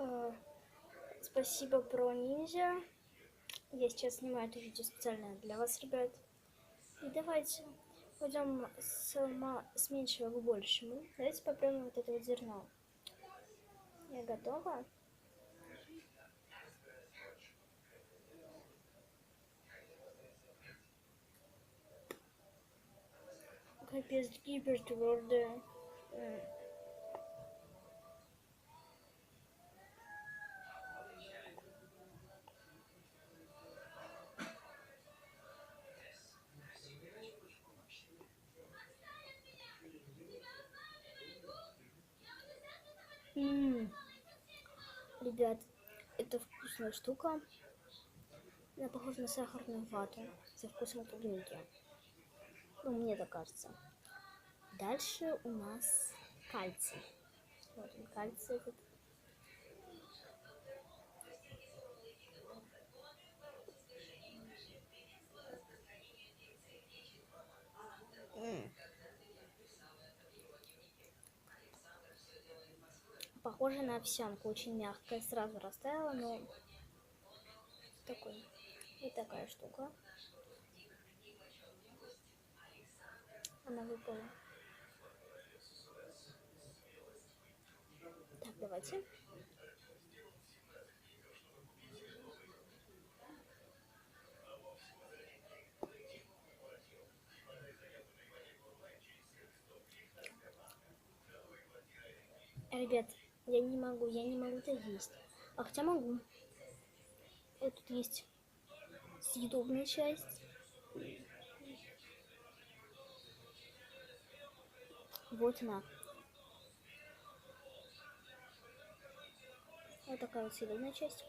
Э, Спасибо про ниндзя. Я сейчас снимаю это видео специально для вас, ребят. И давайте пойдем с меньшего к большему. Давайте попробуем вот это вот зерно. Я готова. Капец, гипертвердые. Ребят, это вкусная штука. Она похожа на сахарную вату со вкусом клубники. Ну, мне так кажется. Дальше у нас кальций. Вот он, кальций этот. Похоже на овсянку, очень мягкая, сразу растаяла, но такой, вот такая штука. Она выпала. Так, давайте. Ребят, я не могу это есть. А хотя могу. Вот тут есть съедобная часть. Вот она. Вот такая вот съедобная часть.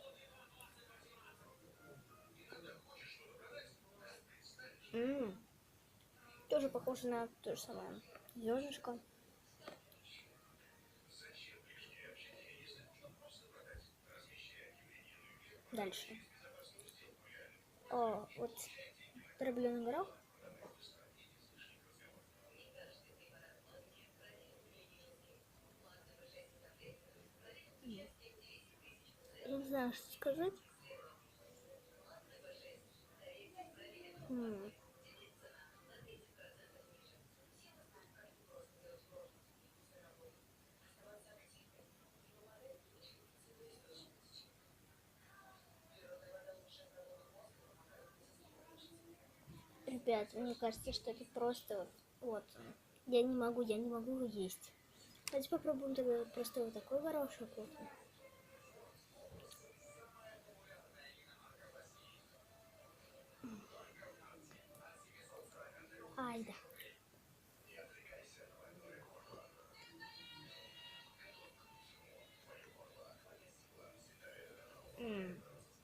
Тоже похоже на то же самое зернышко. Дальше. Вот дробленый горох. Я не знаю, что сказать. Ребят, мне кажется, что это просто вот. Я не могу его есть. Давайте попробуем тогда просто вот такой горошек. Вот. Ай, да.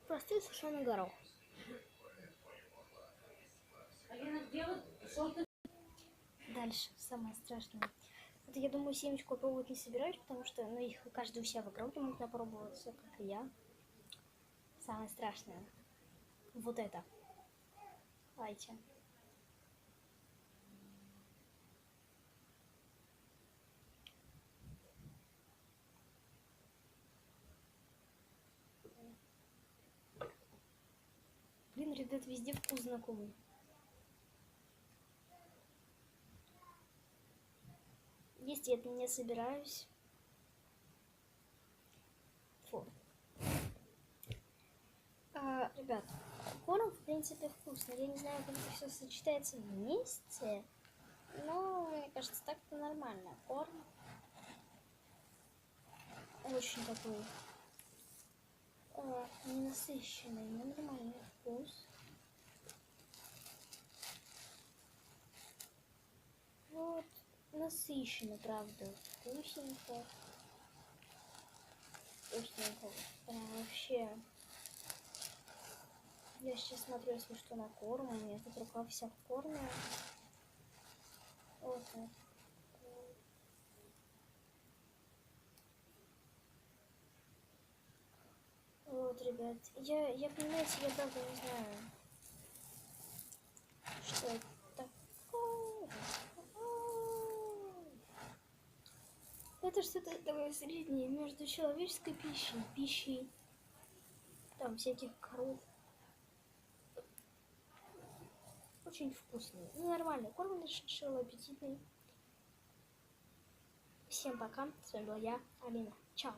Простой сушеный горох. Дальше, самое страшное. Вот я думаю, семечку пробовать не собираюсь, потому что их каждый у себя в огороде может попробовать, как и я. Самое страшное. Вот это. Давайте. Блин, ребят, везде вкус знакомый. Есть я это не собираюсь. Фу. Ребят, корм в принципе вкусный. Я не знаю, как это все сочетается вместе. Но мне кажется, так-то нормально. Корм очень такой ненасыщенный, но нормальный вкус. Вот, насыщенно, правда, вкусненько. Вкусненько. Прям вообще. Я сейчас смотрю, если что, на корм. У меня тут рука вся в корме. Вот так. Вот, ребят. Я понимаете, я правда не знаю, что это такое. Это что-то такое среднее между человеческой пищей и пищей там всяких коров. Очень вкусный. Ну, нормальный корм для шиншилла, аппетитный. Всем пока. С вами была я, Алина. Чао.